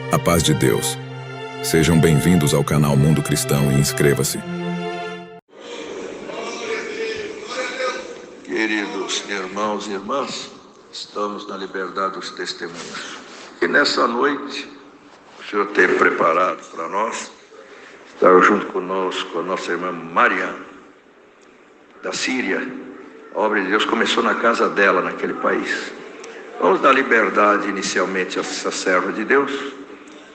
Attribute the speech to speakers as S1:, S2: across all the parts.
S1: A paz de Deus. Sejam bem-vindos ao canal Mundo Cristão e inscreva-se.
S2: Queridos irmãos e irmãs, estamos na liberdade dos testemunhos. E nessa noite, o Senhor tem preparado para nós, estar junto conosco a nossa irmã Mariana, da Síria. A obra de Deus começou na casa dela, naquele país. Vamos dar liberdade inicialmente a essa serva de Deus,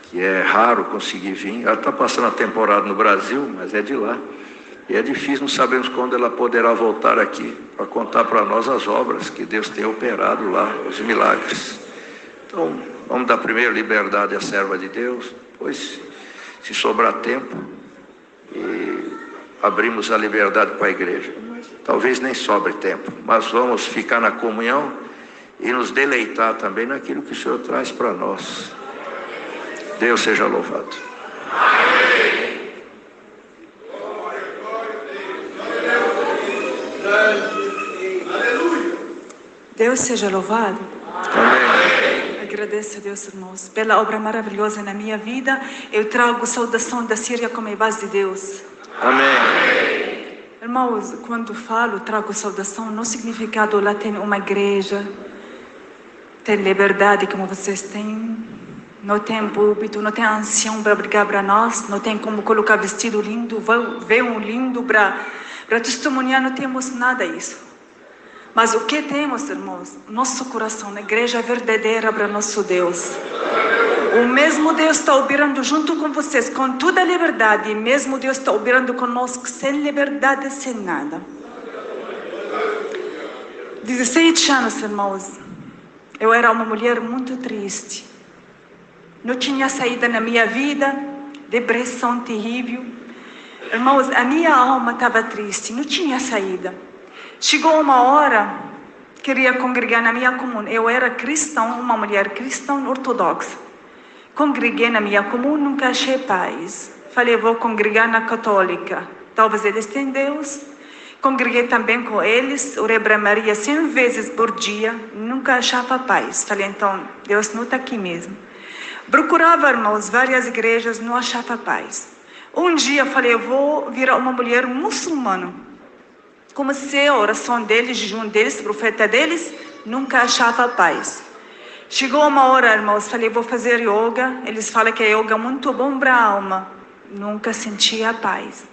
S2: que é raro conseguir vir. Ela está passando a temporada no Brasil, mas é de lá. E é difícil, não sabemos quando ela poderá voltar aqui para contar para nós as obras que Deus tem operado lá, os milagres. Então, vamos dar primeiro liberdade à serva de Deus, depois, se sobrar tempo, e abrimos a liberdade para a igreja. Talvez nem sobre tempo, mas vamos ficar na comunhão e nos deleitar também naquilo que o Senhor traz para nós. Deus seja louvado.
S3: Deus seja louvado.
S2: Amém.
S3: Agradeço a Deus, irmãos, pela obra maravilhosa na minha vida. Eu trago saudação da Síria como a paz de Deus.
S2: Amém.
S3: Irmãos, quando falo, trago saudação, no significado lá tem uma igreja, tem liberdade como vocês têm, não tem púlpito, não tem ancião para brigar para nós, não tem como colocar vestido lindo, véu lindo para testemunhar, não temos nada disso. Mas o que temos, irmãos? Nosso coração, a igreja verdadeira para nosso Deus. O mesmo Deus está operando junto com vocês, com toda a liberdade, e mesmo Deus está operando conosco sem liberdade, sem nada. 16 anos, irmãos, eu era uma mulher muito triste. Não tinha saída na minha vida, depressão terrível. Irmãos, a minha alma estava triste, não tinha saída. Chegou uma hora, queria congregar na minha comuna. Eu era cristã, uma mulher cristã ortodoxa. Congreguei na minha comuna, nunca achei paz. Falei, vou congregar na católica. Talvez eles tenham Deus. Congreguei também com eles, orei para Maria 100 vezes por dia, nunca achava paz. Falei, então, Deus não está aqui mesmo. Procurava, irmãos, várias igrejas, não achava paz. Um dia falei, eu vou virar uma mulher muçulmana. Comecei a oração deles, jejum deles, profeta deles, nunca achava paz. Chegou uma hora, irmãos, falei, vou fazer yoga. Eles falam que a yoga é muito bom para a alma. Nunca sentia paz.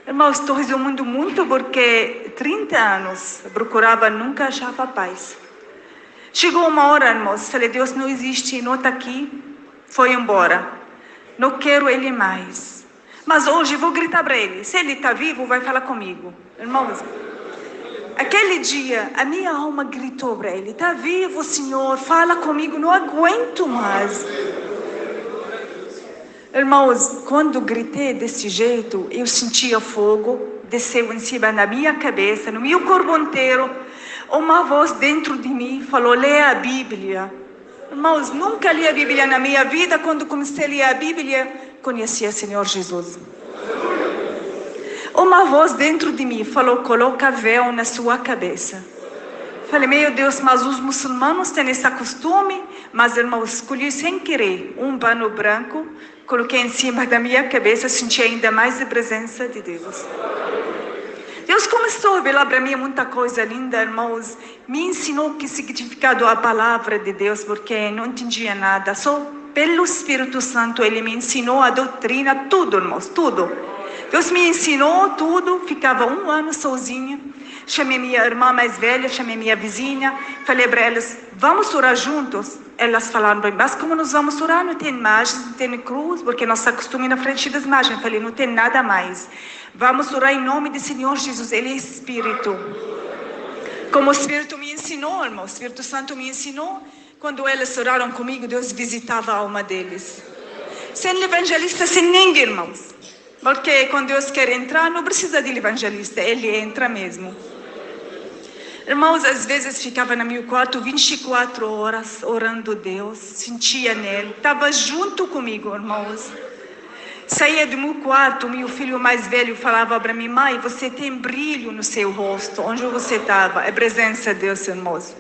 S3: Irmãos, estou resumindo muito porque 30 anos procurava, nunca achava paz. Chegou uma hora, irmãos, falei, Deus não existe, não está aqui. Foi embora. Não quero ele mais. Mas hoje vou gritar para ele. Se ele está vivo, vai falar comigo. Irmãos, aquele dia, a minha alma gritou para ele, está vivo, Senhor, fala comigo, não aguento mais. Irmãos, quando gritei desse jeito, eu sentia fogo, desceu em cima da minha cabeça, no meu corpo inteiro. Uma voz dentro de mim falou, leia a Bíblia. Irmãos, nunca li a Bíblia na minha vida. Quando comecei a ler a Bíblia, conheci o Senhor Jesus. Uma voz dentro de mim falou, coloca véu na sua cabeça. Falei, meu Deus, mas os muçulmanos têm esse costume. Mas, irmãos, escolhi sem querer um pano branco, coloquei em cima da minha cabeça, senti ainda mais a presença de Deus. Deus começou a revelar para mim muita coisa linda, irmãos. Me ensinou o que significava a palavra de Deus, porque não entendia nada. Só pelo Espírito Santo Ele me ensinou a doutrina, tudo, irmãos, tudo. Deus me ensinou tudo, ficava 1 ano sozinha. Chamei minha irmã mais velha, chamei minha vizinha, falei para elas, vamos orar juntos? Elas falaram, mas como nós vamos orar? Não tem imagens, não tem cruz, porque nós acostumamos na frente das imagens. Falei, não tem nada mais. Vamos orar em nome do Senhor Jesus, Ele é Espírito. Como o Espírito me ensinou, irmão, o Espírito Santo me ensinou, quando elas oraram comigo, Deus visitava a alma deles. Sem evangelista, sem ninguém, irmãos. Porque quando Deus quer entrar, não precisa de evangelista, Ele entra mesmo. Irmãos, às vezes ficava no meu quarto 24 horas orando a Deus, sentia nele, estava junto comigo, irmãos. Saía do meu quarto, meu filho mais velho falava para mim, mãe, você tem brilho no seu rosto, onde você estava? É presença de Deus, irmãos.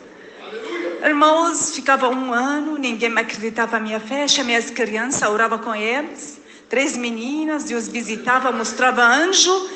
S3: Irmãos, ficava 1 ano, ninguém acreditava na minha fé, chamei as crianças, orava com eles, 3 meninas, Deus visitava, mostrava anjo.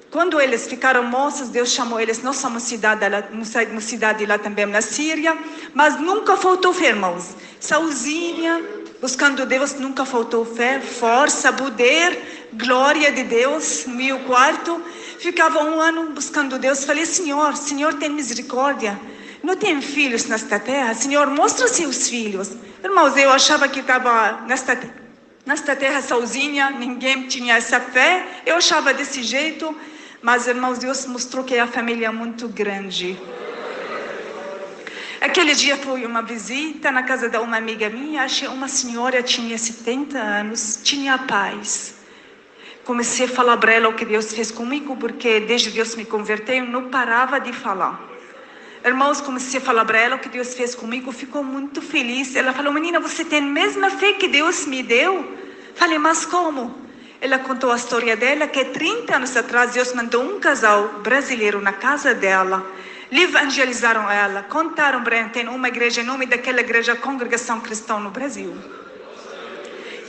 S3: Quando eles ficaram moços, Deus chamou eles, nós somos cidade lá também na Síria, mas nunca faltou fé, irmãos. Sozinha, buscando Deus, nunca faltou fé, força, poder, glória de Deus no meu quarto. Ficava 1 ano buscando Deus, falei, Senhor tem misericórdia. Não tem filhos nesta terra, Senhor, mostra seus filhos. Irmãos, eu achava que estava nesta terra sozinha, ninguém tinha essa fé, eu achava desse jeito, mas, irmãos, Deus mostrou que a família é muito grande. Aquele dia foi uma visita na casa de uma amiga minha, achei uma senhora, tinha 70 anos, tinha paz. Comecei a falar para ela o que Deus fez comigo, porque desde que Deus me converteu, eu não parava de falar. Irmãos, comecei a falar para ela o que Deus fez comigo, ficou muito feliz. Ela falou, menina, você tem a mesma fé que Deus me deu? Falei, mas como? Ela contou a história dela, que 30 anos atrás Deus mandou um casal brasileiro na casa dela. Lhe evangelizaram ela, contaram para ela, tem uma igreja, em nome daquela igreja, Congregação Cristã no Brasil.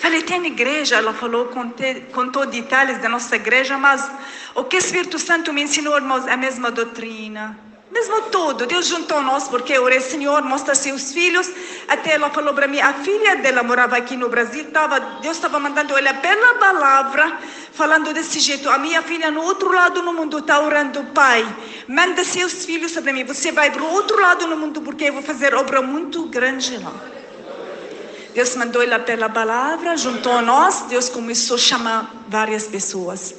S3: Falei, tem igreja? Ela falou, contou detalhes da nossa igreja, mas o que o Espírito Santo me ensinou, irmãos, é a mesma doutrina. Mesmo tudo, Deus juntou nós, porque eu orei, Senhor, mostra seus filhos. Até ela falou para mim, a filha dela morava aqui no Brasil, Deus estava mandando ela pela palavra, falando desse jeito, a minha filha no outro lado do mundo está orando, Pai, manda seus filhos para mim, você vai para o outro lado do mundo, porque eu vou fazer obra muito grande lá. Deus mandou ela pela palavra, juntou nós, Deus começou a chamar várias pessoas.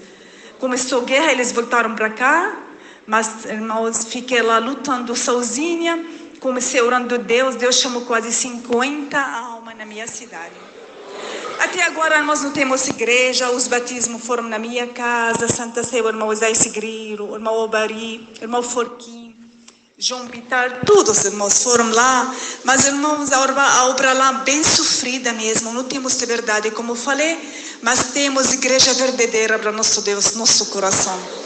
S3: Começou a guerra, eles voltaram para cá. Mas, irmãos, fiquei lá lutando sozinha, comecei orando a Deus, Deus chamou quase 50 almas na minha cidade. Até agora nós não temos igreja, os batismos foram na minha casa, Santa Ceia, o irmão Isaías Grilo, o irmão Obari, o irmão Forquim, João Pitar, todos os irmãos foram lá, mas, irmãos, a obra lá bem sofrida mesmo, não temos de verdade, como eu falei, mas temos igreja verdadeira para nosso Deus, nosso coração.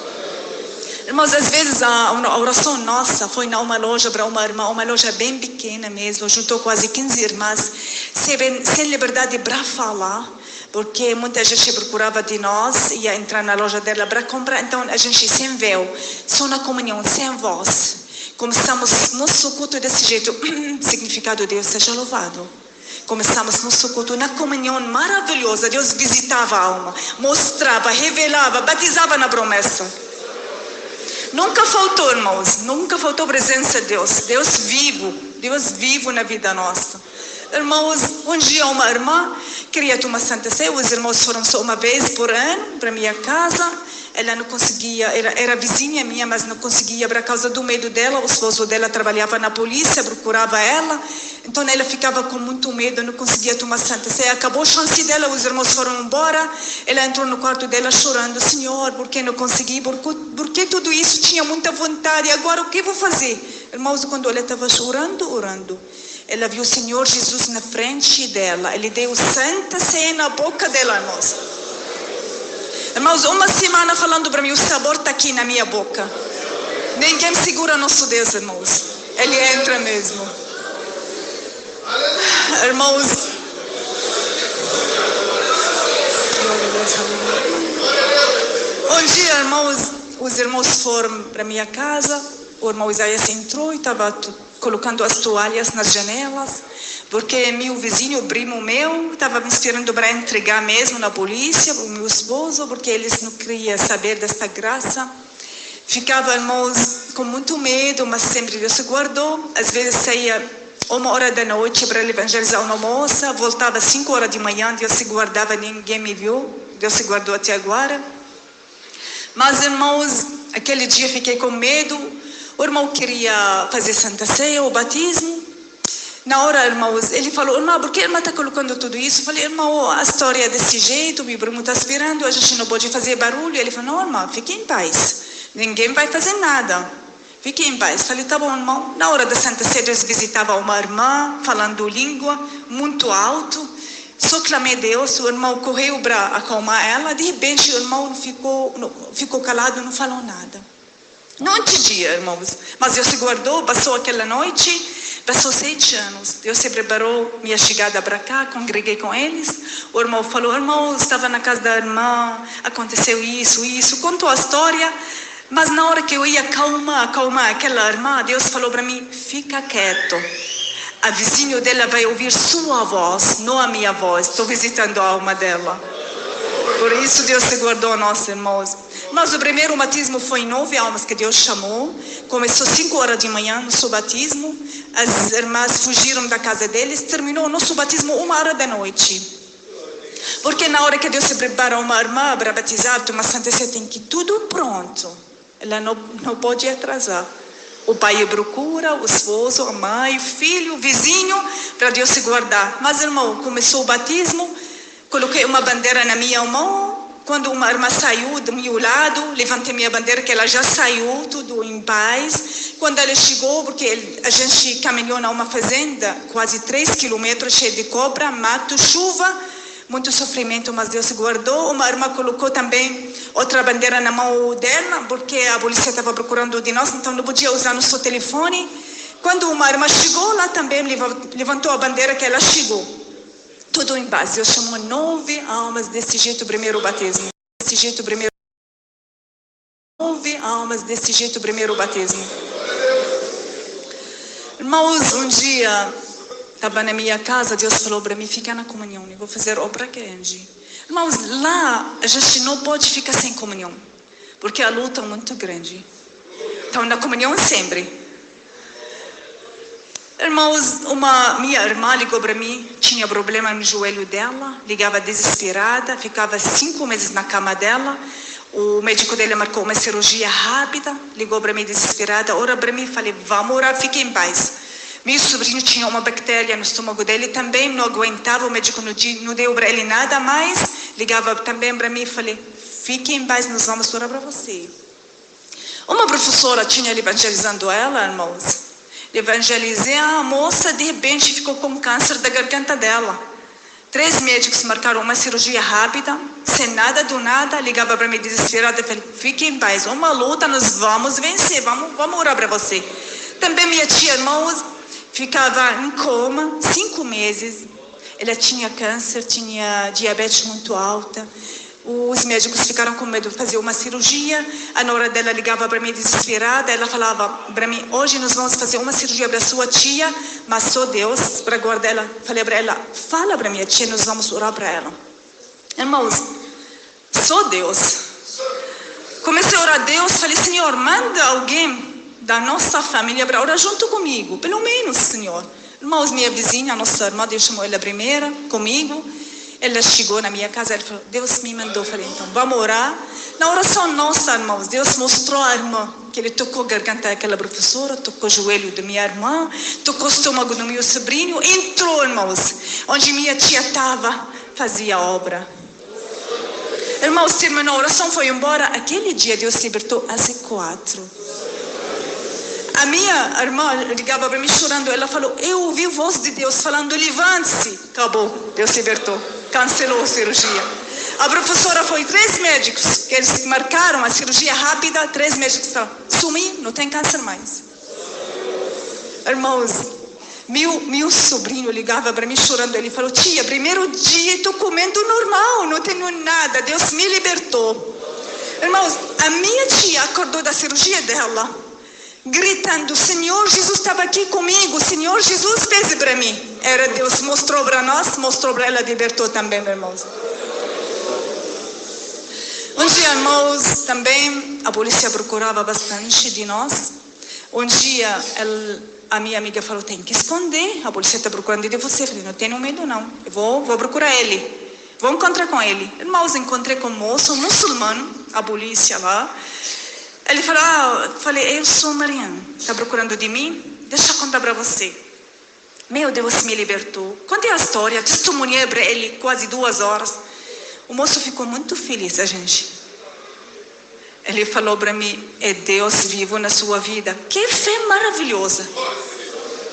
S3: Irmãos, às vezes a oração nossa foi numa loja para uma irmã, uma loja bem pequena mesmo, juntou quase 15 irmãs, sem liberdade para falar, porque muita gente procurava de nós, ia entrar na loja dela para comprar, então a gente sem véu, só na comunhão, sem voz. Começamos nosso culto desse jeito, significado Deus seja louvado. Começamos nosso culto na comunhão maravilhosa, Deus visitava a alma, mostrava, revelava, batizava na promessa. Nunca faltou, irmãos, nunca faltou a presença de Deus, Deus vivo na vida nossa. Irmãos, um dia uma irmã queria tomar Santa Ceia, os irmãos foram só uma vez por ano para minha casa, ela não conseguia, era vizinha minha, mas não conseguia por causa do medo dela, o esposo dela trabalhava na polícia, procurava ela, então ela ficava com muito medo, não conseguia tomar Santa Ceia, acabou a chance dela, os irmãos foram embora, ela entrou no quarto dela chorando, Senhor, por que não consegui, por que tudo isso, tinha muita vontade, agora o que vou fazer? Irmãos, quando ela estava orando, ela viu o Senhor Jesus na frente dela, ele deu Santa Ceia na boca dela, irmãos. Irmãos, uma semana falando para mim, o sabor está aqui na minha boca. Ninguém segura nosso Deus, irmãos. Ele entra mesmo. Irmãos, um dia, irmãos, os irmãos foram para minha casa, o irmão Isaías entrou e estava colocando as toalhas nas janelas, porque meu vizinho, o primo meu, estava me esperando para entregar mesmo na polícia, o meu esposo, porque eles não queriam saber desta graça. Ficava, irmãos, com muito medo, mas sempre Deus se guardou. Às vezes saía 1h da noite para evangelizar uma moça, voltava 5h da manhã, Deus se guardava, ninguém me viu, Deus se guardou até agora. Mas, irmãos, aquele dia fiquei com medo, o irmão queria fazer Santa Ceia, o batismo. Na hora, irmãos, ele falou, irmão, por que a irmã está colocando tudo isso? Eu falei, irmão, a história é desse jeito, meu primo está esperando, a gente não pode fazer barulho. Ele falou, não, irmão, fique em paz, ninguém vai fazer nada, fique em paz. Eu falei, tá bom, irmão. Na hora da Santa Ceia, Deus visitava uma irmã, falando língua, muito alto, só clamei a Deus, o irmão correu para acalmar ela, de repente o irmão ficou calado, não falou nada. Não entendia, irmãos, mas Deus se guardou, passou aquela noite. Passou 7 anos, Deus se preparou minha chegada para cá, congreguei com eles. O irmão falou, irmão, estava na casa da irmã, aconteceu isso, contou a história. Mas na hora que eu ia acalmar aquela irmã, Deus falou para mim, fica quieto. A vizinha dela vai ouvir sua voz, não a minha voz. Estou visitando a alma dela. Por isso Deus se guardou a nós, irmãos. Mas o primeiro batismo foi 9 almas que Deus chamou. Começou 5 horas de manhã, nosso batismo. As irmãs fugiram da casa deles. Terminou o nosso batismo 1h da noite. Porque na hora que Deus se prepara uma irmã para batizar, uma santa, você tem que tudo pronto. Ela não pode atrasar. O pai procura, o esposo, a mãe, o filho, o vizinho, para Deus se guardar. Mas, irmão, começou o batismo. Coloquei uma bandeira na minha mão. Quando uma irmã saiu do meu lado, levantei minha bandeira, que ela já saiu, tudo em paz. Quando ela chegou, porque a gente caminhou numa fazenda, quase 3 quilômetros, cheia de cobra, mato, chuva, muito sofrimento, mas Deus se guardou. Uma irmã colocou também outra bandeira na mão dela, porque a polícia estava procurando de nós, então não podia usar nosso telefone. Quando uma irmã chegou, lá também levantou a bandeira que ela chegou. Tudo em paz. Deus chamou 9 almas desse jeito, primeiro batismo. 9 almas desse jeito, primeiro batismo. Irmãos, um dia, estava na minha casa, Deus falou para mim, fica na comunhão, eu vou fazer obra grande. Irmãos, lá a gente não pode ficar sem comunhão, porque a luta é muito grande. Então, na comunhão sempre. Irmãos, minha irmã ligou para mim, tinha problema no joelho dela, ligava desesperada, ficava 5 meses na cama dela. O médico dela marcou uma cirurgia rápida, ligou para mim desesperada, ora para mim, falei, vamos orar, fique em paz. Meu sobrinho tinha uma bactéria no estômago dele, também não aguentava, o médico não deu para ele nada mais, ligava também para mim e falei, fique em paz, nós vamos orar para você. Uma professora tinha evangelizando ela, irmãos. Evangelizei, a moça de repente ficou com câncer da garganta dela. 3 médicos marcaram uma cirurgia rápida, sem nada do nada, ligava para mim desesperada, falei, fique em paz, uma luta, nós vamos vencer, vamos orar para você. Também minha tia, irmãos, ficava em coma 5 meses, ela tinha câncer, tinha diabetes muito alta. Os médicos ficaram com medo de fazer uma cirurgia. A nora dela ligava para mim desesperada. Ela falava para mim, hoje nós vamos fazer uma cirurgia para sua tia, mas só Deus para guardar ela. Falei para ela, fala para minha tia, nós vamos orar para ela. Irmãos, só Deus. Comecei a orar a Deus, falei, Senhor, manda alguém da nossa família para orar junto comigo, pelo menos, Senhor. Irmãos, minha vizinha, a nossa irmã, Deus chamou ela primeira, comigo. Ela chegou na minha casa, ela falou, Deus me mandou. Falei, então, vamos orar. Na oração nossa, irmãos, Deus mostrou a irmã, que ele tocou a garganta daquela professora, tocou o joelho da minha irmã, tocou o estômago do meu sobrinho, entrou, irmãos, onde minha tia estava, fazia obra. Irmãos, terminou a oração, foi embora. Aquele dia, Deus se libertou às 4. A minha irmã ligava para mim chorando, ela falou, eu ouvi a voz de Deus falando, levante-se. Acabou, Deus se libertou, cancelou a cirurgia. A professora foi 3 médicos, que eles marcaram a cirurgia rápida, 3 médicos falaram, sumi, não tem câncer mais. Irmãos, meu sobrinho ligava para mim chorando, ele falou, tia, primeiro dia estou comendo normal, não tenho nada, Deus me libertou. Irmãos, a minha tia acordou da cirurgia dela, gritando, Senhor Jesus estava aqui comigo, Senhor Jesus fez para mim. Era Deus, mostrou para nós, mostrou para ela, libertou também, irmãos. Um dia, irmãos, também a polícia procurava bastante de nós. Um dia, a minha amiga falou, tem que esconder, a polícia está procurando de você. Eu falei, não tenho medo não, eu vou procurar ele, vou encontrar com ele. Irmãos, encontrei com um moço, um muçulmano, a polícia lá. Ele falou, falei, eu sou Mariana, está procurando de mim? Deixa eu contar para você. Meu Deus me libertou. Contei a história, testemunhei para ele quase 2 horas. O moço ficou muito feliz, a gente. Ele falou para mim, é Deus vivo na sua vida. Que fé maravilhosa.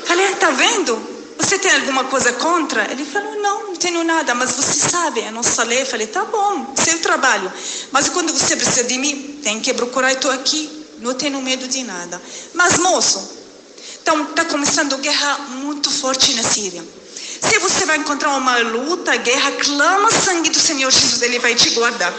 S3: Falei, está vendo? Você tem alguma coisa contra? Ele falou, não tenho nada, mas você sabe, a nossa lei. Eu falei, tá bom, seu trabalho. Mas quando você precisa de mim, tem que procurar, estou aqui, não tenho medo de nada. Mas moço, Está começando guerra muito forte na Síria. Se você vai encontrar uma luta, guerra, clama o sangue do Senhor Jesus, Ele vai te guardar.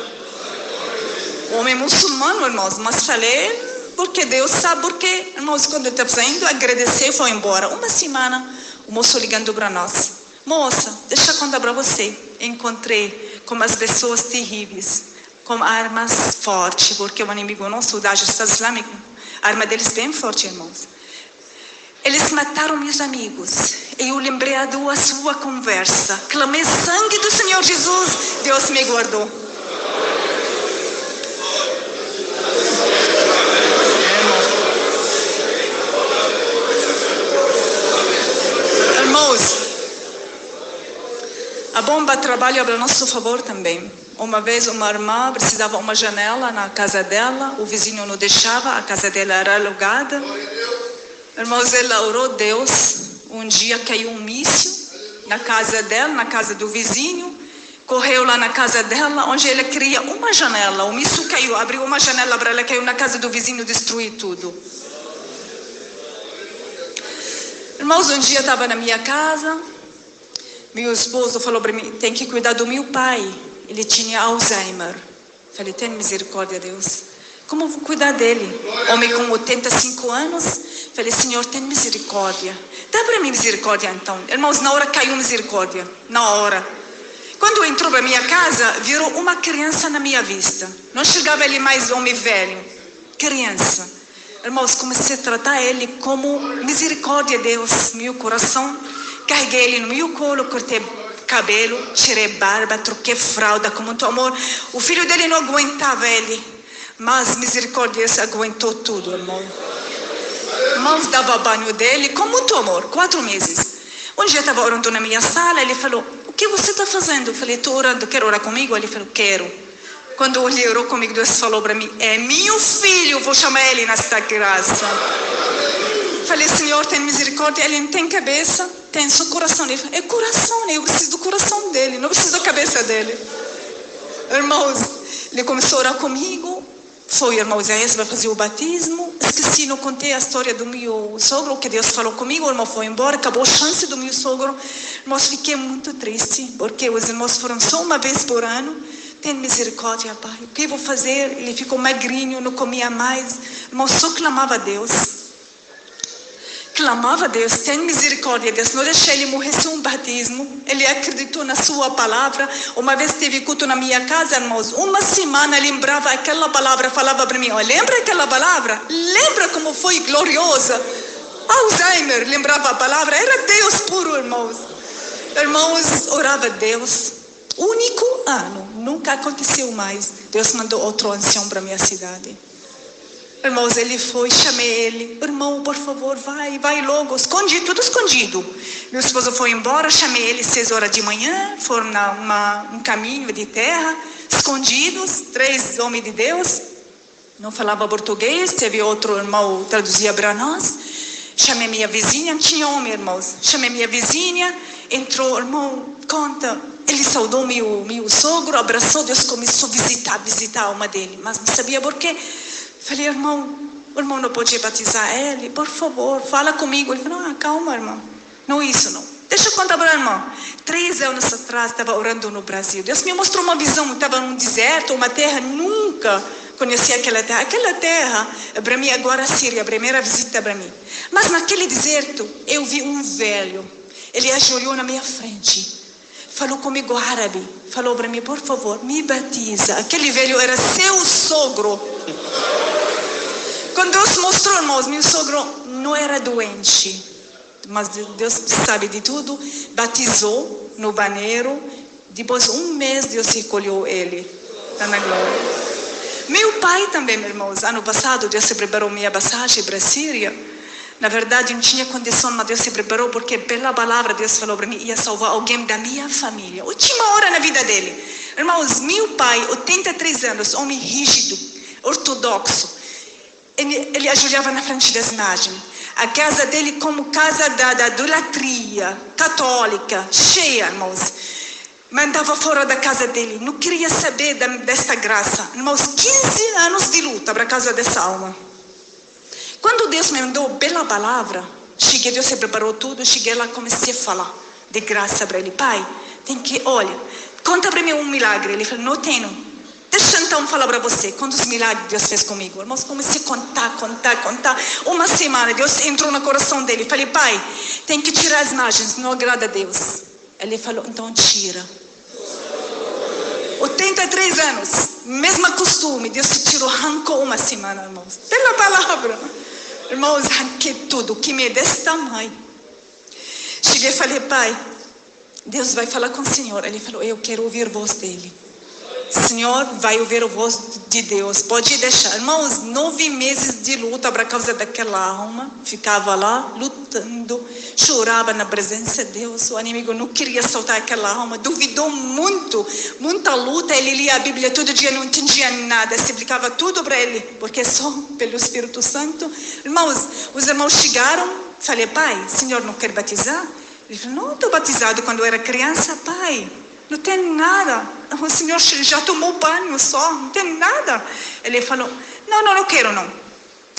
S3: Homem muçulmano, irmãos, mas falei, porque Deus sabe porque, irmãos, quando eu estava saindo, agradecer e foi embora. Uma semana, o moço ligando para nós. Moça, deixa eu contar para você. Encontrei com as pessoas terríveis, com armas fortes, porque o inimigo nosso, da Estado Islâmico, a arma deles bem forte, irmãos. Eles mataram meus amigos. E eu lembrei da sua conversa. Clamei sangue do Senhor Jesus. Deus me guardou. Irmãos, a bomba trabalha a nosso favor também. Uma vez uma irmã precisava de uma janela na casa dela. O vizinho não deixava. A casa dela era alugada. Irmãos, ela orou a Deus. Um dia caiu um míssil na casa dela, na casa do vizinho. Correu lá na casa dela, onde ela queria uma janela. O míssil caiu, abriu uma janela para ela, caiu na casa do vizinho, destruiu tudo. Irmãos, um dia estava na minha casa. Meu esposo falou para mim, tem que cuidar do meu pai. Ele tinha Alzheimer. Falei, tem misericórdia, Deus. Como vou cuidar dele? Homem com 85 anos. Falei, Senhor, tem misericórdia. Dá para mim misericórdia, então. Irmãos, na hora caiu misericórdia. Na hora. Quando entrou para minha casa, virou uma criança na minha vista. Não chegava ele mais homem velho. Criança. Irmãos, comecei a tratar ele como misericórdia, Deus. Meu coração. Carreguei ele no meu colo, cortei cabelo, tirei barba, troquei fralda com muito amor. O filho dele não aguentava ele. Mas misericórdia aguentou tudo, irmão. Irmãos, dava banho dele com muito amor, 4 meses. Um dia estava orando na minha sala, ele falou, o que você está fazendo? Eu falei, estou orando, quer orar comigo? Ele falou, quero. Quando ele orou comigo, Deus falou para mim, é meu filho, vou chamar ele nesta graça. Falei, Senhor, tem misericórdia, ele não tem cabeça, tem só coração. Ele falou, é coração, eu preciso do coração dele, não preciso da cabeça dele. Irmãos, ele começou a orar comigo. Foi, irmão Isaías, vai fazer o batismo. Esqueci, não contei a história do meu sogro, que Deus falou comigo. O irmão foi embora, acabou a chance do meu sogro. Irmãos, fiquei muito triste, porque os irmãos foram só uma vez por ano. Tem misericórdia, Pai. O que eu vou fazer? Ele ficou magrinho, não comia mais. Irmão, só clamava a Deus. Clamava a Deus, tem misericórdia, Deus. Não deixei ele morrer sem um batismo. Ele acreditou na sua palavra. Uma vez teve culto na minha casa, irmãos. Uma semana lembrava aquela palavra, falava para mim, oh, lembra aquela palavra? Lembra como foi gloriosa? Alzheimer, lembrava a palavra. Era Deus puro, irmãos. Irmãos, orava a Deus. Único ano, nunca aconteceu mais. Deus mandou outro ancião para minha cidade. Irmãos, ele foi, chamei ele. Irmão, por favor, vai logo. Escondido, tudo escondido. Meu esposo foi embora, chamei ele 6 horas de manhã. Foram um caminho de terra, escondidos, 3 homens de Deus. Não falava português, teve outro irmão que traduzia para nós. Chamei minha vizinha, tinha homem, irmãos. Chamei minha vizinha, entrou, irmão, conta. Ele saudou meu sogro, abraçou, Deus começou a visitar a alma dele. Mas não sabia por quê. Falei, irmão, o irmão não pode batizar ele? Por favor, fala comigo. Ele falou, calma, irmão. Não isso, não. Deixa eu contar para o irmão. 3 anos atrás, estava orando no Brasil. Deus me mostrou uma visão. Estava num deserto, uma terra, nunca conheci aquela terra. Aquela terra, para mim, agora a Síria, a primeira visita para mim. Mas naquele deserto, eu vi um velho. Ele ajoelhou na minha frente. Falou comigo árabe. Falou para mim, por favor, me batiza. Aquele velho era seu sogro. Quando Deus mostrou, irmãos, meu sogro não era doente, mas Deus sabe de tudo, batizou no banheiro, depois 1 mês Deus recolheu ele, está na glória. Meu pai também, meus irmãos, ano passado Deus se preparou minha passagem para a Síria. Na verdade não tinha condição, mas Deus se preparou porque pela palavra Deus falou para mim, ia salvar alguém da minha família, última hora na vida dele. Irmãos, meu pai, 83 anos, homem rígido, ortodoxo. Ele ajoelhava na frente das imagens. A casa dele como casa da idolatria católica, cheia, irmãos. Mandava fora da casa dele. Não queria saber desta graça. Irmãos, 15 anos de luta para a casa dessa alma. Quando Deus me mandou pela palavra, Cheguei, Deus se preparou tudo, cheguei lá, comecei a falar de graça para ele. Pai, olha, conta para mim um milagre. Ele falou, não tenho. Deixa então falar para você, quantos milagres Deus fez comigo. Irmãos, comecei a contar. Uma semana, Deus entrou no coração dele. Falei, pai, tem que tirar as imagens, não agrada a Deus. Ele falou, então tira. 83 anos, mesmo costume, Deus se tirou, arrancou uma semana, irmãos. Pela palavra. Irmãos, arranquei tudo, que me é desse tamanho. Cheguei e falei, pai, Deus vai falar com o Senhor. Ele falou, eu quero ouvir a voz dele. Senhor, vai ouvir a voz de Deus, pode deixar. Irmãos, 9 meses de luta por causa daquela alma. Ficava lá, lutando, chorava na presença de Deus. O inimigo não queria soltar aquela alma, duvidou muito, muita luta. Ele lia a Bíblia todo dia, não entendia nada, explicava tudo para ele, porque só pelo Espírito Santo. Irmãos, os irmãos chegaram, falei, pai, o Senhor não quer batizar? Ele falou, não, estou batizado quando eu era criança, pai. Não tem nada, o Senhor já tomou banho só, não tem nada. Ele falou, não quero não.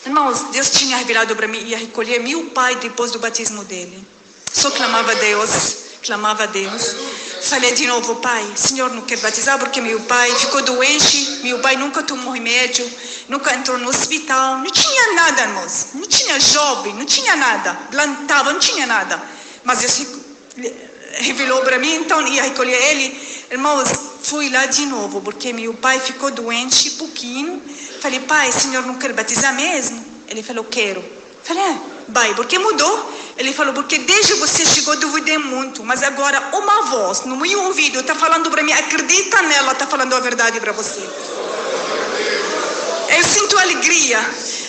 S3: Irmãos, Deus tinha revelado para mim, ia recolher meu pai depois do batismo dele. Só clamava a Deus. Falei de novo, pai, o Senhor não quer batizar porque meu pai ficou doente, meu pai nunca tomou remédio, nunca entrou no hospital, não tinha nada, irmãos, não tinha job, não tinha nada, plantava, não tinha nada. Mas Deus revelou para mim, então ia recolher ele. Irmãos, fui lá de novo, porque meu pai ficou doente pouquinho. Falei, pai, o Senhor não quer batizar mesmo? Ele falou, quero. Falei, pai, por que mudou? Ele falou, porque desde você chegou, duvidei muito, mas agora uma voz no meu ouvido está falando para mim, acredita nela, está falando a verdade para você. Eu sinto alegria.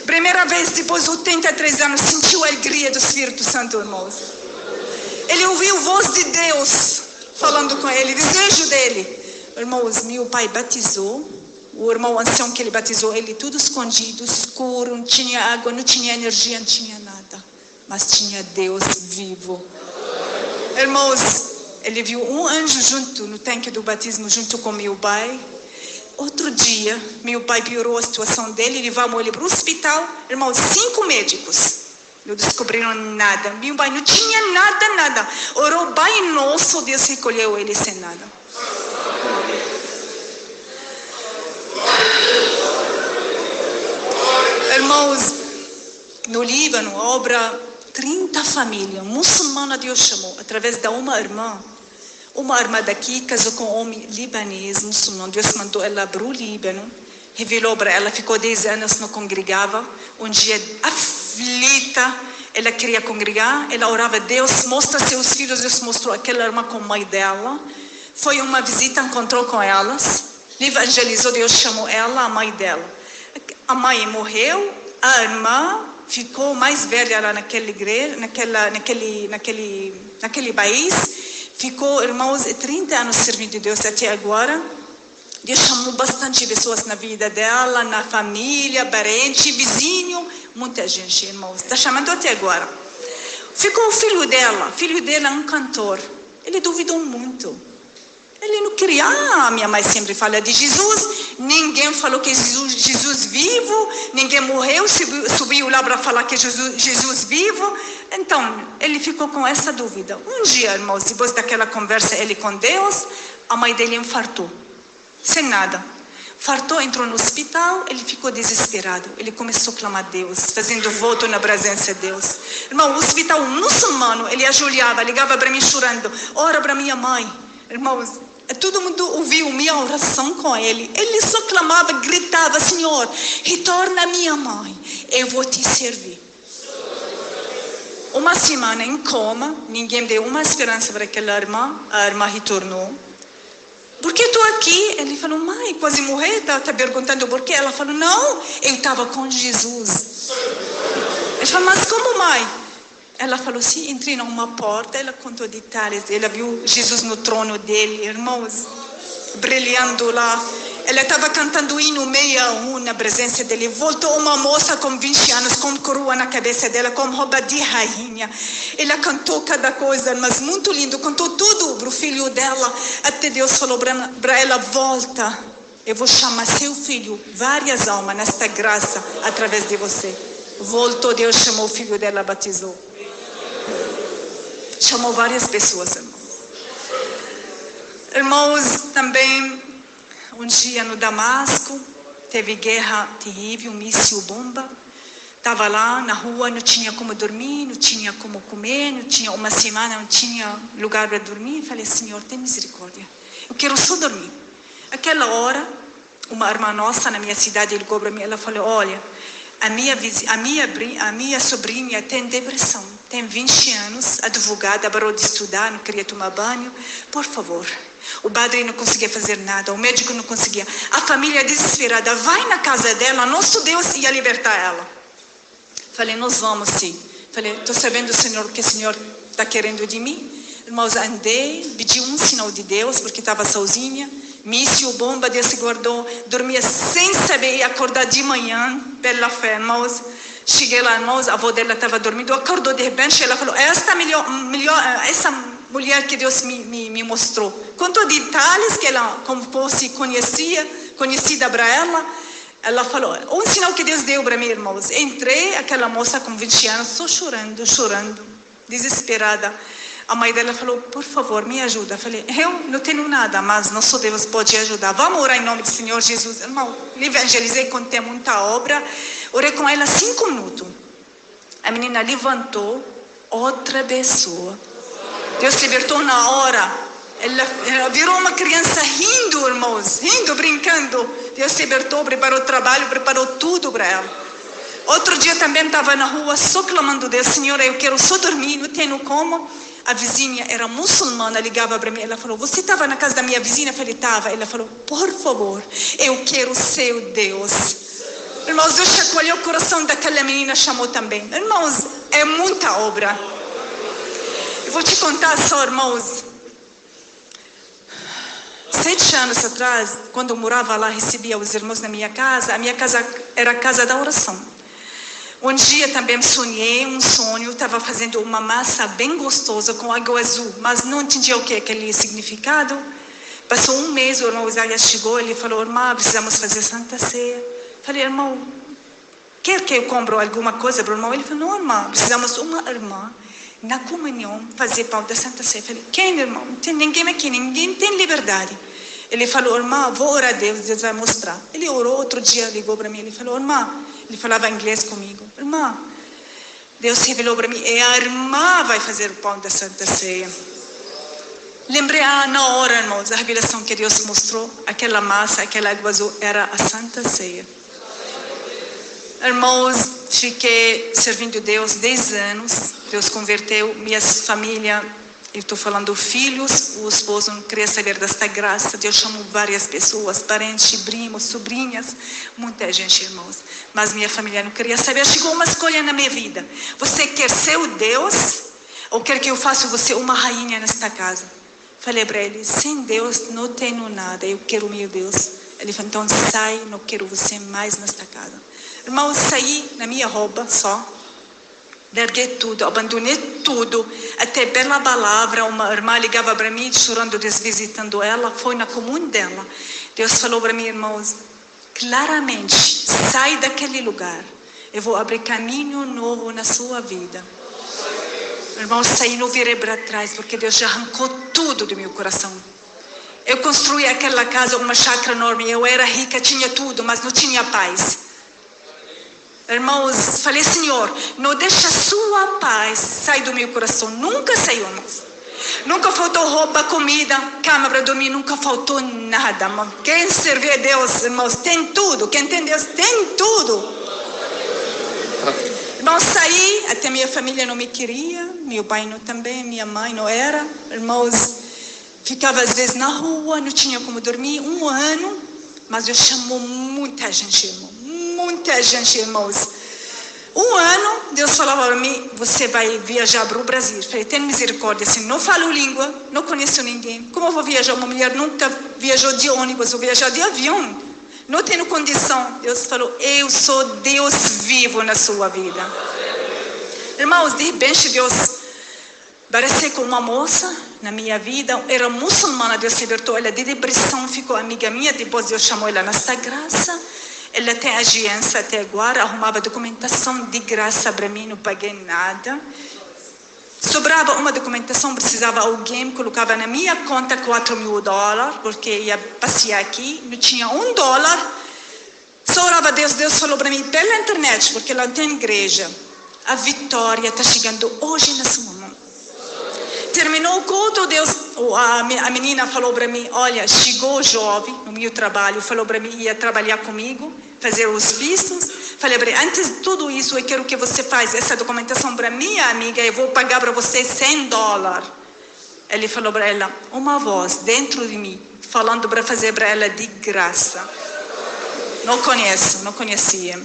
S3: Primeira vez depois de 83 anos, sentiu a alegria do Espírito Santo, irmãos. Ele ouviu a voz de Deus falando com ele, desejo dele. Irmãos, meu pai batizou, o irmão ancião que ele batizou, ele tudo escondido, escuro, não tinha água, não tinha energia, não tinha nada. Mas tinha Deus vivo. Irmãos, ele viu um anjo junto no tanque do batismo, junto com meu pai. Outro dia, meu pai piorou a situação dele, levamos ele para o hospital. Irmãos, 5 médicos. Não descobriram nada. Meu pai não tinha nada. Orou Pai Nosso, Deus recolheu ele sem nada. Irmãos, no Líbano, a obra 30 famílias, muçulmana Deus chamou, através de uma irmã. Uma irmã daqui casou com um homem libanês, muçulmano. Deus mandou ela para o Líbano. Revelou para ela, ficou 10 anos, não congregava. Um dia aflita, ela queria congregar, ela orava a Deus, mostra seus filhos. Deus mostrou aquela irmã com a mãe dela. Foi uma visita, encontrou com elas, evangelizou, Deus chamou ela, a mãe dela. A mãe morreu, a irmã ficou mais velha lá naquela igreja, naquele país. Ficou, irmãos, 30 anos servindo a Deus até agora. Deus chamou bastante pessoas na vida dela, na família, parente, vizinho, muita gente, irmãos. Está chamando até agora. Ficou o filho dela é um cantor. Ele duvidou muito. Ele não queria, minha mãe sempre fala de Jesus, ninguém falou que Jesus vivo, ninguém morreu, subiu lá para falar que Jesus vivo. Então, ele ficou com essa dúvida. Um dia, irmãos, depois daquela conversa ele com Deus, a mãe dele infartou. Sem nada. Fartou, entrou no hospital, ele ficou desesperado. Ele começou a clamar a Deus, fazendo voto na presença de Deus. Irmão, o hospital muçulmano, ele ajoelhava, ligava para mim chorando. Ora para minha mãe. Irmãos, todo mundo ouviu minha oração com ele. Ele só clamava, gritava, Senhor, retorna a minha mãe, eu vou te servir. Uma semana em coma, ninguém deu uma esperança para aquela irmã. A irmã retornou. Por que estou aqui? Ele falou, mãe, quase morrer, está perguntando por quê? Ela falou, não, eu estava com Jesus. Ele falou, mas como, mãe? Ela falou, sim, entrei numa porta, ela contou detalhes, ela viu Jesus no trono dele, irmãos, brilhando lá. Ela estava cantando hino 61 na presença dele. Voltou uma moça com 20 anos, com coroa na cabeça dela, com roupa de rainha. Ela cantou cada coisa, mas muito lindo. Contou tudo para o filho dela. Até Deus falou para ela, volta. Eu vou chamar seu filho, várias almas, nesta graça, através de você. Voltou, Deus chamou o filho dela, batizou. chamou várias pessoas, irmãos. Irmãos, também, um dia no Damasco, teve guerra terrível, míssil bomba. Estava lá na rua, não tinha como dormir, não tinha como comer, não tinha uma semana, não tinha lugar para dormir. Falei, Senhor, tem misericórdia. Eu quero só dormir. Aquela hora, uma irmã nossa na minha cidade ligou para mim, ela falou, olha, a minha sobrinha tem depressão, tem 20 anos, advogada, parou de estudar, não queria tomar banho, por favor. O padre não conseguia fazer nada, o médico não conseguia. A família desesperada, vai na casa dela, nosso Deus ia libertar ela. Falei, nós vamos sim. Falei, estou sabendo, Senhor, o que o Senhor está querendo de mim. Irmãos, andei, pedi um sinal de Deus, porque estava sozinha. Míssil, bomba, Deus se guardou. Dormia sem saber e acordar de manhã, pela fé, irmãos. Cheguei lá, irmãos, a avó dela estava dormindo. Acordou de repente, ela falou, essa mulher que Deus me mostrou. Contou detalhes que ela, como fosse conhecida para ela. Ela falou, um sinal que Deus deu para mim, irmãos. Entrei, aquela moça com 20 anos, só chorando, desesperada. A mãe dela falou, por favor, me ajuda. Eu falei, eu não tenho nada, mas nosso Deus pode ajudar. Vamos orar em nome do Senhor Jesus. Irmão, evangelizei, contei muita obra. Orei com ela 5 minutos. A menina levantou, outra pessoa. Deus libertou na hora. Ela virou uma criança rindo, irmãos, rindo, brincando. Deus libertou, preparou trabalho, preparou tudo para ela. Outro dia também estava na rua, só clamando a Deus, Senhor, eu quero só dormir, não tenho como. A vizinha era muçulmana, ligava para mim, ela falou, você estava na casa da minha vizinha? Eu falei, estava. Ela falou, por favor, eu quero ser o Deus. Irmãos, Deus chacoalhou o coração daquela menina, chamou também. Irmãos, é muita obra. Eu vou te contar só, irmãos. 7 anos atrás, quando eu morava lá, recebia os irmãos na minha casa. A minha casa era a casa da oração. Um dia também sonhei um sonho, estava fazendo uma massa bem gostosa com água azul, mas não entendia o que é aquele significado. Passou um mês, o irmão Isaías chegou, ele falou, irmã, precisamos fazer Santa Ceia. Falei, irmão, quer que eu compre alguma coisa para o irmão? Ele falou, não, irmã, precisamos uma irmã na comunhão fazer pão da Santa Ceia. Falei, quem, irmão? Não tem ninguém aqui, ninguém tem liberdade. Ele falou, irmã, vou orar a Deus, Deus vai mostrar. Ele orou, outro dia ligou para mim, ele falou, irmã, ele falava inglês comigo, irmã, Deus revelou para mim, e a irmã vai fazer o pão da Santa Ceia. Lembrei, na hora, irmãos, a revelação que Deus mostrou, aquela massa, aquela água azul, era a Santa Ceia. Irmãos, fiquei servindo Deus 10 anos, Deus converteu minha família, eu estou falando filhos, o esposo não queria saber desta graça, Deus chamou várias pessoas, parentes, primos, sobrinhas, muita gente, irmãos, mas minha família não queria saber. Chegou uma escolha na minha vida, você quer ser o Deus, ou quer que eu faça você uma rainha nesta casa? Falei para ele, sem Deus não tenho nada, eu quero meu Deus. Ele falou, então sai, não quero você mais nesta casa. Irmãos, saí na minha roupa só, larguei tudo, abandonei tudo, até pela palavra, uma irmã ligava para mim, chorando, desvisitando ela, foi na comum dela. Deus falou para mim, irmãos, claramente, sai daquele lugar, eu vou abrir caminho novo na sua vida. Irmãos, saí, não virei para trás, porque Deus já arrancou tudo do meu coração. Eu construí aquela casa, uma chácara enorme, eu era rica, tinha tudo, mas não tinha paz. Irmãos, falei, Senhor, não deixa a sua paz sair do meu coração. Nunca saiu, irmãos. Nunca faltou roupa, comida, cama para dormir, nunca faltou nada. Mas quem serve a Deus, irmãos, tem tudo. Quem tem Deus, tem tudo. Irmãos, saí, até minha família não me queria, meu pai não também, minha mãe não era. Irmãos, ficava às vezes na rua, não tinha como dormir, 1 ano, mas Deus chamou muita gente, irmão. Muita gente, irmãos. 1 ano, Deus falava para mim, você vai viajar para o Brasil. Eu falei, tem misericórdia, assim, não falo língua, não conheço ninguém. Como eu vou viajar? Uma mulher nunca viajou de ônibus, vou viajar de avião. Não tenho condição. Deus falou, eu sou Deus vivo na sua vida. Irmãos, de repente Deus apareceu com uma moça na minha vida, era muçulmana, Deus libertou ela de depressão, ficou amiga minha, depois Deus chamou ela nesta graça. Ela tem agência até agora, arrumava documentação de graça para mim, não paguei nada. Sobrava uma documentação, precisava alguém, colocava na minha conta $4.000, porque ia passear aqui, não tinha $1. Só orava a Deus, Deus falou para mim pela internet, porque lá tem igreja. A vitória está chegando hoje na sua mão. Terminou o culto, a menina falou para mim, olha, chegou o jovem no meu trabalho, falou para mim, ia trabalhar comigo, fazer os vistos. Falei para ele, antes de tudo isso, eu quero que você faça essa documentação para minha amiga, eu vou pagar para você $100. Ele falou para ela, uma voz dentro de mim, falando para fazer para ela de graça. Não conhecia.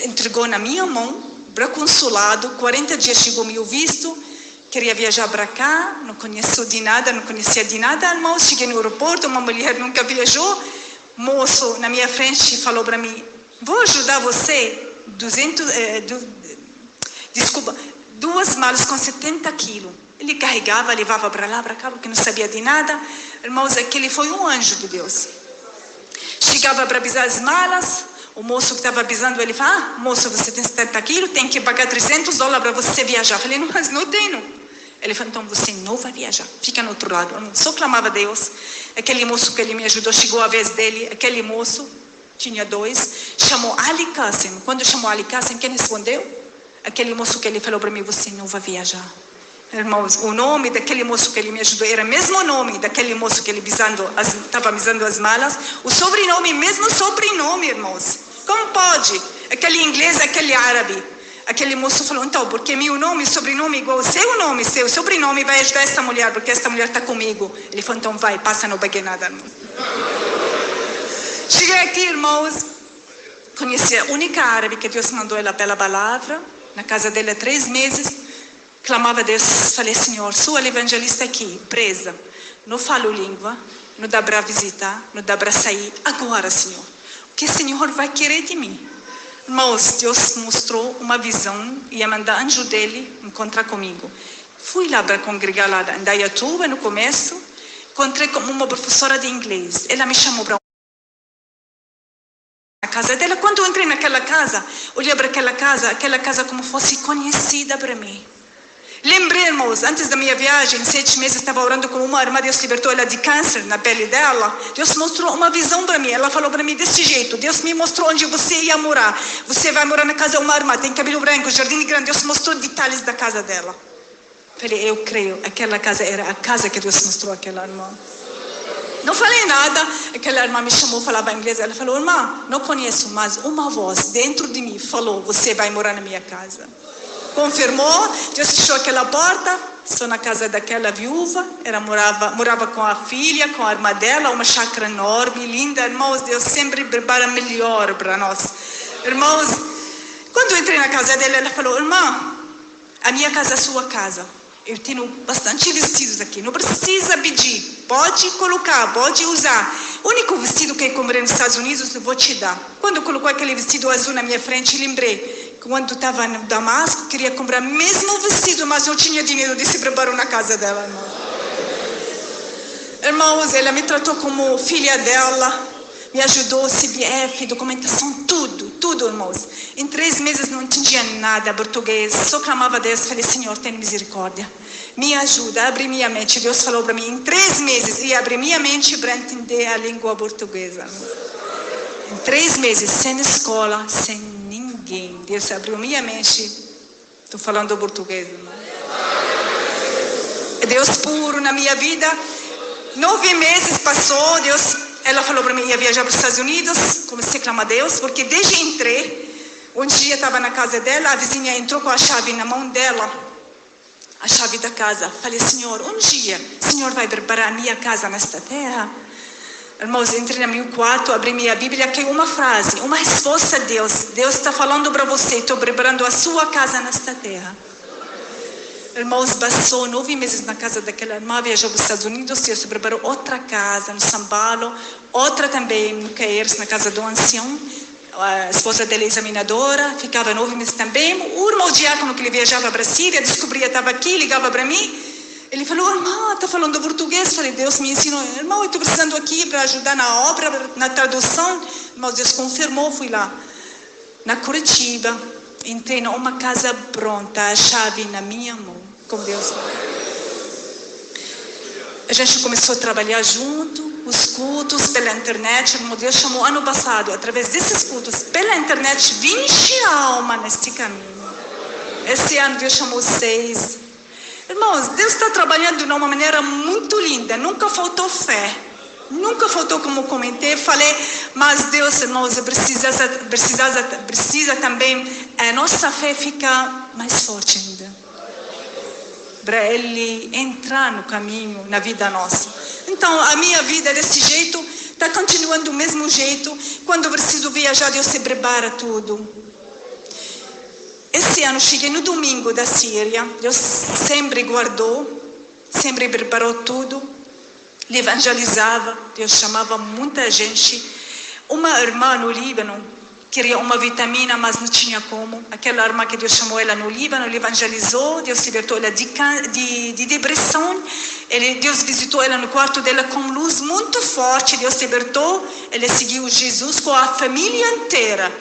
S3: Entregou na minha mão, para consulado, 40 dias chegou meu visto, queria viajar para cá, não conhecia de nada, irmão, cheguei no aeroporto, uma mulher nunca viajou, moço na minha frente falou para mim, vou ajudar você, 2 malas com 70 quilos. Ele carregava, levava para lá, para cá, porque não sabia de nada. Irmãos, aquele foi um anjo de Deus. Chegava para pisar as malas, o moço que estava pisando, ele falava, moço, você tem 70 quilos, tem que pagar $300 para você viajar. Eu falei, não, mas não tenho. Ele falou, então você não vai viajar, fica no outro lado. Eu só clamava a Deus. Aquele moço que ele me ajudou, chegou a vez dele, aquele moço, tinha 2, chamou Ali Kassim. Quando chamou Ali Kassim, quem respondeu? Aquele moço que ele falou para mim, você não vai viajar. Irmãos, o nome daquele moço que ele me ajudou era o mesmo nome daquele moço que ele estava pisando as malas. O sobrenome, mesmo sobrenome, irmãos. Como pode? Aquele inglês, aquele árabe. Aquele moço falou, então, porque meu nome e sobrenome é igual ao seu nome, seu sobrenome vai ajudar essa mulher, porque essa mulher está comigo. Ele falou, então vai, passa, não paguei nada. Cheguei aqui, irmãos, conheci a única árabe que Deus mandou ela pela palavra, na casa dela há 3 meses, clamava a Deus, falei, Senhor, sou a evangelista aqui, presa, não falo língua, não dá para visitar, não dá para sair, agora, Senhor, o que o Senhor vai querer de mim? Irmãos, Deus mostrou uma visão, ia mandar anjo dele encontrar comigo. Fui lá para congregar lá em Indaiatuba, no começo, encontrei com uma professora de inglês. Ela me chamou para a casa dela. Quando eu entrei naquela casa, olhei para aquela casa como fosse conhecida para mim. Lembrei, irmãos, antes da minha viagem, 7 meses, estava orando com uma irmã, Deus libertou ela de câncer na pele dela. Deus mostrou uma visão para mim, ela falou para mim desse jeito, Deus me mostrou onde você ia morar. Você vai morar na casa de uma irmã, tem cabelo branco, jardim grande. Deus mostrou detalhes da casa dela. Falei, eu creio, aquela casa era a casa que Deus mostrou àquela irmã. Não falei nada, aquela irmã me chamou, falava inglês, ela falou, irmã, não conheço, mas uma voz dentro de mim falou, você vai morar na minha casa. Confirmou, Deus fechou aquela porta, estou na casa daquela viúva, ela morava com a filha, com a irmã dela, uma chácara enorme, linda, irmãos, Deus sempre prepara melhor para nós. Irmãos, quando eu entrei na casa dela, ela falou, irmã, a minha casa é a sua casa, eu tenho bastante vestidos aqui, não precisa pedir, pode colocar, pode usar. O único vestido que eu comprei nos Estados Unidos, eu vou te dar. Quando colocou aquele vestido azul na minha frente, lembrei, quando estava no Damasco, queria comprar o mesmo vestido, mas não tinha dinheiro, de se preparou na casa dela, irmão. Irmãos, ela me tratou como filha dela, me ajudou, CPF, documentação, tudo, irmãos. Em 3 meses não entendia nada português, só clamava a Deus, falei, Senhor, tem misericórdia, me ajuda, abre minha mente. Deus falou para mim, em 3 meses, ia abrir minha mente para entender a língua portuguesa. Em 3 meses, sem escola, sem ninguém. Deus abriu minha mente. Estou falando português, irmão. Deus puro na minha vida. 9 meses passou, ela falou para mim, ia viajar para os Estados Unidos. Comecei a clamar a Deus, porque desde entrei, um dia estava na casa dela, a vizinha entrou com a chave na mão dela, a chave da casa. Falei, Senhor, um dia o Senhor vai preparar a minha casa nesta terra. Irmãos, entrei no meu quarto, abri minha Bíblia, caiu uma frase, uma resposta a Deus. Deus está falando para você, estou preparando a sua casa nesta terra. Irmãos, passou 9 meses na casa daquela irmã, viajou para os Estados Unidos, Deus preparou outra casa no São Paulo, outra também no Caeiros, na casa do ancião. A esposa dele é examinadora, ficava 9 meses também. O irmão diácono que ele viajava para a Síria, descobria, estava aqui, ligava para mim. Ele falou, irmã, está falando português? Falei, Deus me ensinou. Irmão, eu estou precisando aqui para ajudar na obra, na tradução. Irmão, Deus confirmou, fui lá. Na Curitiba, entrei numa casa pronta, a chave na minha mão, com Deus. A gente começou a trabalhar junto, os cultos pela internet. Deus chamou ano passado, através desses cultos pela internet, 20 almas neste caminho. Esse ano Deus chamou 6. Irmãos, Deus está trabalhando de uma maneira muito linda. Nunca faltou fé. Nunca faltou, como comentei, falei, mas Deus, irmãos, precisa também a nossa fé ficar mais forte ainda. Para Ele entrar no caminho, na vida nossa. Então, a minha vida desse jeito, está continuando do mesmo jeito. Quando eu preciso viajar, Deus se prepara tudo. Esse ano cheguei no domingo da Síria. Deus sempre guardou, sempre preparou tudo. Ele evangelizava, Deus chamava muita gente. Uma irmã no Líbano queria uma vitamina, mas não tinha como. Aquela irmã que Deus chamou ela no Líbano, ele evangelizou, Deus libertou ela de depressão. Deus visitou ela no quarto dela com luz muito forte, Deus libertou. Ela seguiu Jesus com a família inteira,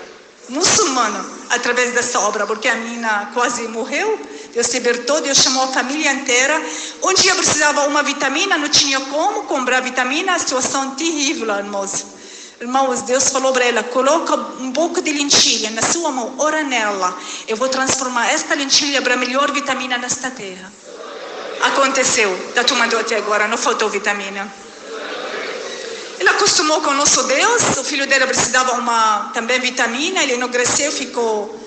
S3: muçulmana, através dessa obra, porque a menina quase morreu. Deus libertou, Deus chamou a família inteira. Um dia precisava uma vitamina, não tinha como comprar vitamina, a situação terrível, irmãos. Irmãos, Deus falou para ela, coloca um pouco de lentilha na sua mão, ora nela. Eu vou transformar esta lentilha para a melhor vitamina nesta terra. Aconteceu, está tomando até agora, não faltou vitamina. Ele acostumou com o nosso Deus, o filho dela precisava também vitamina, ele enegreceu, ficou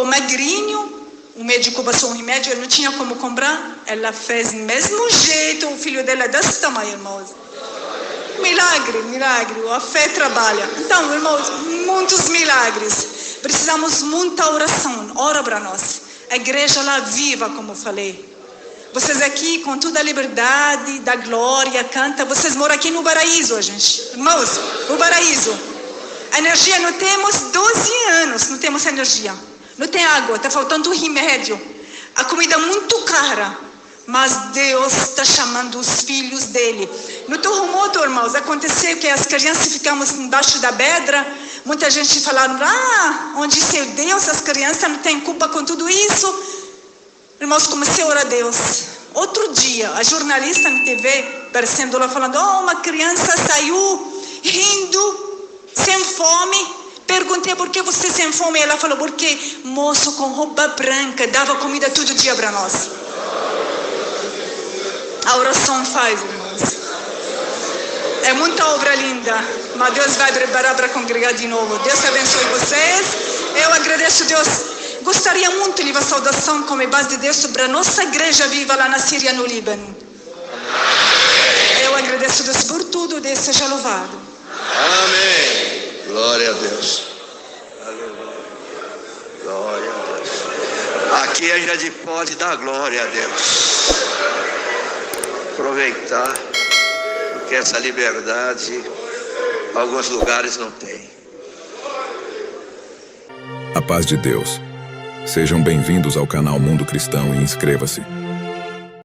S3: magrinho. O médico passou um remédio, ele não tinha como comprar. Ela fez do mesmo jeito, o filho dela é desse tamanho, irmãos. Milagre, a fé trabalha. Então, irmãos, muitos milagres. Precisamos muita oração, ora para nós. A igreja lá viva, como falei. Vocês aqui, com toda a liberdade, da glória, canta. Vocês moram aqui no paraíso, gente. Irmãos, no paraíso. A energia, não temos 12 anos, não temos energia. Não tem água, está faltando remédio. A comida é muito cara. Mas Deus está chamando os filhos dele. No terremoto, irmãos, aconteceu que as crianças ficamos embaixo da pedra. Muita gente falaram, onde seu Deus, as crianças não têm culpa com tudo isso. Irmãos, comecei a orar a Deus. Outro dia, a jornalista na TV, aparecendo lá, falando, uma criança saiu rindo, sem fome. Perguntei por que você sem fome. Ela falou, porque moço com roupa branca dava comida todo dia para nós. A oração faz, irmãos. É muita obra linda, mas Deus vai preparar para congregar de novo. Deus abençoe vocês. Eu agradeço a Deus. Gostaria muito de levar saudação como base de Deus para a nossa igreja viva lá na Síria, no Líbano. Eu agradeço a Deus por tudo. Deus seja louvado.
S2: Amém. Glória a Deus. Aleluia. Glória a Deus. Aqui a gente pode dar glória a Deus. Aproveitar, porque essa liberdade alguns lugares não tem.
S1: A paz de Deus. Sejam bem-vindos ao canal Mundo Cristão e inscreva-se.